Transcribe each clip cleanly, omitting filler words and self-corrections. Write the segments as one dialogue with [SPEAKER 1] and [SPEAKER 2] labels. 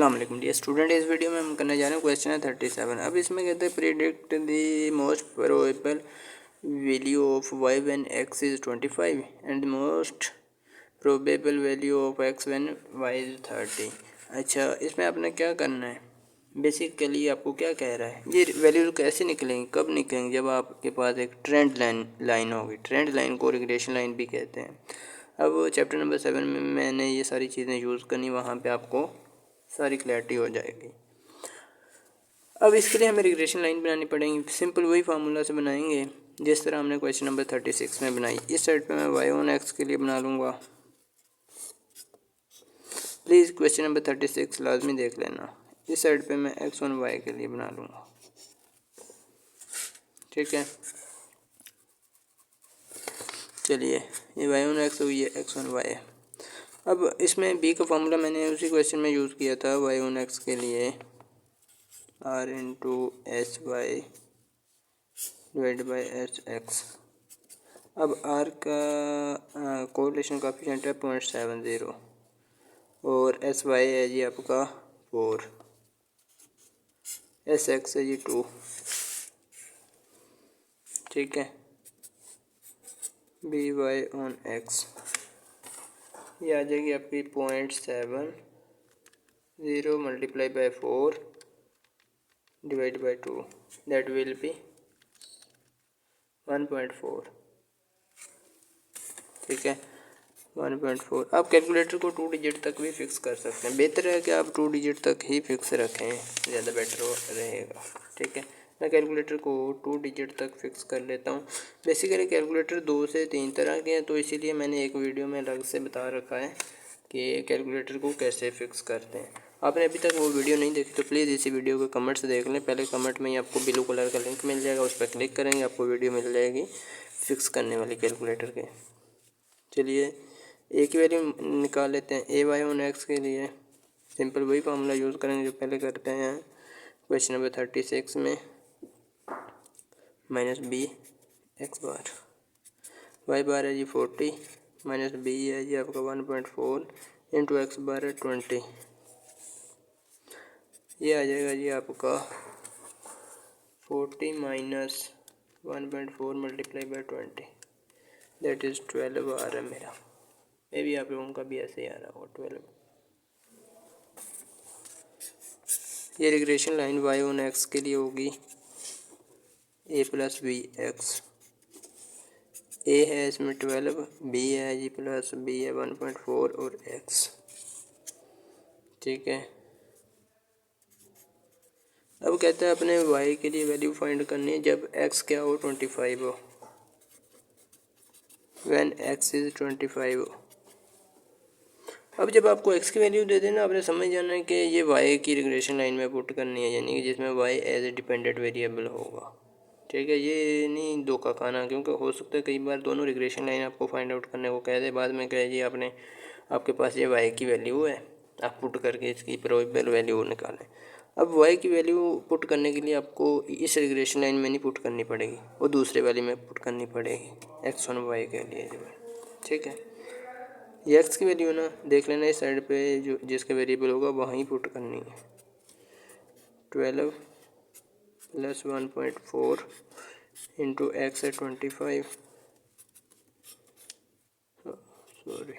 [SPEAKER 1] अस्सलाम वालेकुम dear student. इस वीडियो में हम करने जा रहे हैं क्वेश्चन है 37। अब इसमें कहते हैं predict the most probable value of y when x is 25 and the most probable value of x when y is 30। अच्छा, इसमें आपने क्या करना है, बेसिकली आपको क्या कह रहा है, ये वैल्यू कैसे निकलेंगी, कब निकलेंगी, जब आपके पास एक ट्रेंड लाइन होगी। ट्रेंड लाइन को रिग्रेशन लाइन भी कहते हैं। अब चैप्टर नंबर 7 में मैंने ये सारी चीज़ें यूज़ करनी, वहाँ पे आपको सारी क्लैरिटी हो जाएगी। अब इसके लिए हमें रिग्रेशन लाइन बनानी पड़ेगी। सिंपल वही फार्मूला से बनाएंगे जिस तरह हमने क्वेश्चन नंबर 36 में बनाई। इस साइड पे मैं वाई ऑन एक्स के लिए बना लूँगा। प्लीज़ क्वेश्चन नंबर 36 लाजमी देख लेना। इस साइड पे मैं एक्स ऑन वाई के लिए बना लूँगा, ठीक है। चलिए, ये वाई ऑन एक्स हुई है, एक्स ऑन वाई है। अब इसमें बी का फार्मूला मैंने उसी क्वेश्चन में यूज़ किया था। वाई ऑन एक्स के लिए r into h y divide by h x. अब आर का कोरिलेशन कोएफिशिएंट है 0.70 और एस वाई है जी आपका 4, एस एक्स है जी 2, ठीक है। बी वाई ऑन एक्स ये आ जाएगी आपकी 0.70 multiply by 4 divide by 2, that will B 1.4, ठीक है। 1.4। आप कैलकुलेटर को 2 डिजिट तक भी फिक्स कर सकते हैं। बेहतर है कि आप 2 डिजिट तक ही फिक्स रखें, ज़्यादा बेटर रहेगा, ठीक है। मैं कैलकुलेटर को 2 डिजिट तक फिक्स कर लेता हूँ। बेसिकली कैलकुलेटर 2 से 3 तरह के हैं, तो इसीलिए मैंने एक वीडियो में अलग से बता रखा है कि कैलकुलेटर को कैसे फिक्स करते हैं। आपने अभी तक वो वीडियो नहीं देखी तो प्लीज़ इसी वीडियो के कमेंट से देख लें। पहले कमेंट में ही आपको ब्लू कलर का लिंक मिल जाएगा, उस पर क्लिक करेंगे, आपको वीडियो मिल जाएगी फिक्स करने वाली कैलकुलेटर के। चलिए, ए की वैल्यू निकाल लेते हैं। ए वाई ऑन एक्स के लिए सिंपल वही फार्मूला यूज़ करेंगे जो पहले करते हैं क्वेश्चन नंबर 36 में। माइनस बी एक्स बार, वाई बार है जी 40, माइनस बी है जी आपका 1.4 इंटू एक्स बार है 20। ये आ जाएगा जी आपका 40 minus 1.4 multiply by 20, that is 12 आ रहा है मेरा। मे भी आप लोगों का भी ऐसे ही आ रहा होगा 12। ये regression line y on x के लिए होगी a plus b x. A है इसमें 12, बी है जी प्लस बी है 1.4 और एक्स, ठीक है। अब कहते हैं अपने वाई के लिए वैल्यू फाइंड करनी है जब एक्स क्या हो 25 हो, व्हेन एक्स इज 25 हो। अब जब आपको एक्स की वैल्यू दे देना, आपने समझ जाना है कि ये वाई की रिग्रेशन लाइन में पुट करनी है, यानी कि जिसमें y as a dependent variable होगा, ठीक है। ये नहीं धोखा खाना, क्योंकि हो सकता है कई बार दोनों रिग्रेशन लाइन आपको फाइंड आउट करने को कह दे, बाद में कहे जी आपके पास ये वाई की वैल्यू है, आप पुट करके इसकी प्रोबेबल वैल्यू निकालें। अब वाई की वैल्यू पुट करने के लिए आपको इस रिग्रेशन लाइन में नहीं पुट करनी पड़ेगी, वो दूसरे वाली में पुट करनी पड़ेगी एक्स ऑन वाई के लिए, ठीक है। ये एक्स की वैल्यू ना देख लेना, इस साइड पे जो जिसका वेरिएबल होगा वहीं पुट करनी है। 12 प्लस 1.4 इंटू एक्स है 25, सॉरी,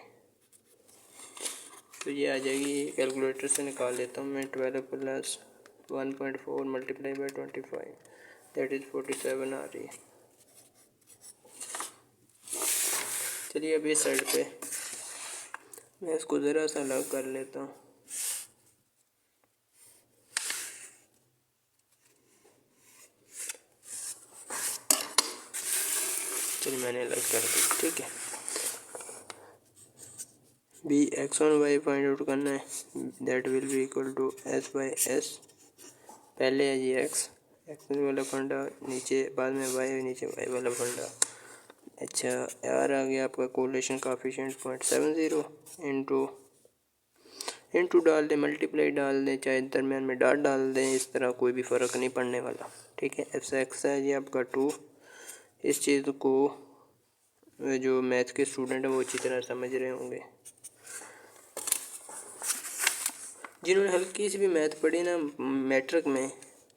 [SPEAKER 1] तो ये आ जाएगी, कैलकुलेटर से निकाल लेता हूँ मैं। 12 plus 1.4 multiply by 25, that is 47 आ रही है। चलिए, अब इस साइड पे मैं इसको ज़रा सा अलग कर लेता हूँ। चलिए, मैंने अलग कर दी, ठीक है। B x on y find out करना है, that will be equal to s by s. पहले है जी एक्स वाला फंडा, नीचे बाद में वाई, नीचे वाई वाला फंडा। अच्छा, यार आ गया आपका कोरिलेशन कोएफिशिएंट 0.70 इंटू डाल दें, मल्टीप्लाई डाल दें, चाहे दरम्यान में डॉट डाल दें, इस तरह कोई भी फ़र्क नहीं पड़ने वाला, ठीक है। एफ एक्स है जी आपका 2। इस चीज़ को जो मैथ के स्टूडेंट हैं वो अच्छी तरह समझ रहे होंगे। जिन्होंने हल्की सी भी मैथ पढ़ी ना मैट्रिक में,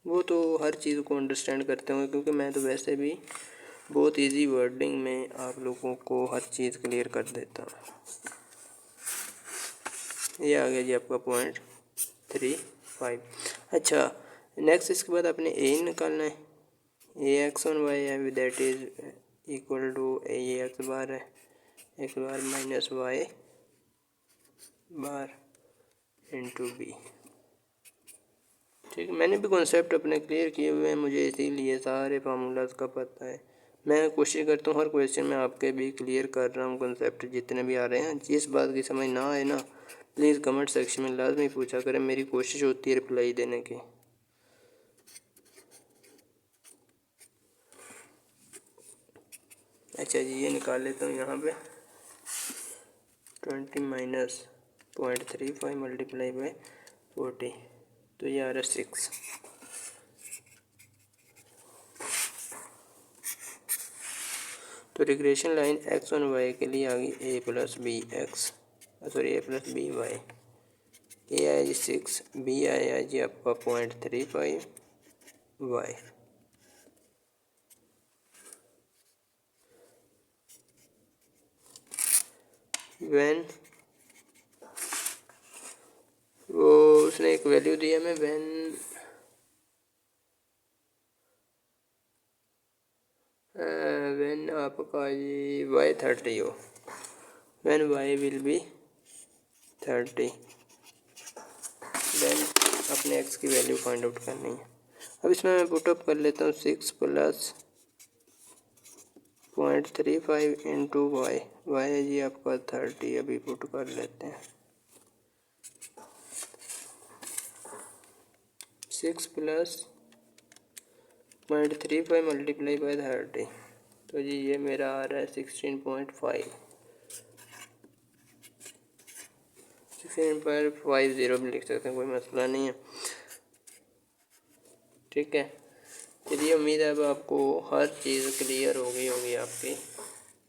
[SPEAKER 1] वो तो हर चीज़ को अंडरस्टैंड करते होंगे, क्योंकि मैं तो वैसे भी बहुत इजी वर्डिंग में आप लोगों को हर चीज़ क्लियर कर देता हूँ। ये आ गया जी आपका 0.35। अच्छा, नेक्स्ट इसके बाद आपने ए निकालना है। ए एक्स ऑन वाई है, that is equal to A X bar है, X bar minus Y bar into B. ठीक है, मैंने भी कॉन्सेप्ट अपने क्लियर किए हुए हैं, मुझे इसीलिए सारे फार्मूलाज का पता है। मैं कोशिश करता हूँ हर क्वेश्चन में आपके भी क्लियर कर रहा हूँ कॉन्सेप्ट जितने भी आ रहे हैं। जिस बात की समझ ना आए ना, प्लीज़ कमेंट सेक्शन में लाजमी पूछा करें, मेरी कोशिश होती है रिप्लाई देने की। अच्छा जी, ये निकाल लेता हूँ यहाँ पे 20 माइनस 0.35 मल्टीप्लाई बाई 40, तो ये आ रहा है 6। तो regression line x on y के लिए आ गई a plus b x, sorry a plus b y. A आया जी 6, बी आया जी आपका 0.35 वाई। वैन वो उसने एक वैल्यू दिया मैं वैन आपका ये वाई 30 हो, when y will be 30, then अपने एक्स की वैल्यू फाइंड आउट करनी है। अब इसमें मैं पुटअप कर लेता हूँ 6 प्लस 0.35 इंटू वाई, वाई है जी आपका 30, अभी पुट कर लेते हैं। 6 प्लस 0.35 मल्टीप्लाई बाई 30, तो जी ये मेरा आ रहा है 16.5, 16.50 भी लिख सकते हैं, कोई मसला नहीं है। ठीक है, चलिए उम्मीद है अब आपको हर चीज़ क्लियर हो गई होगी आपकी।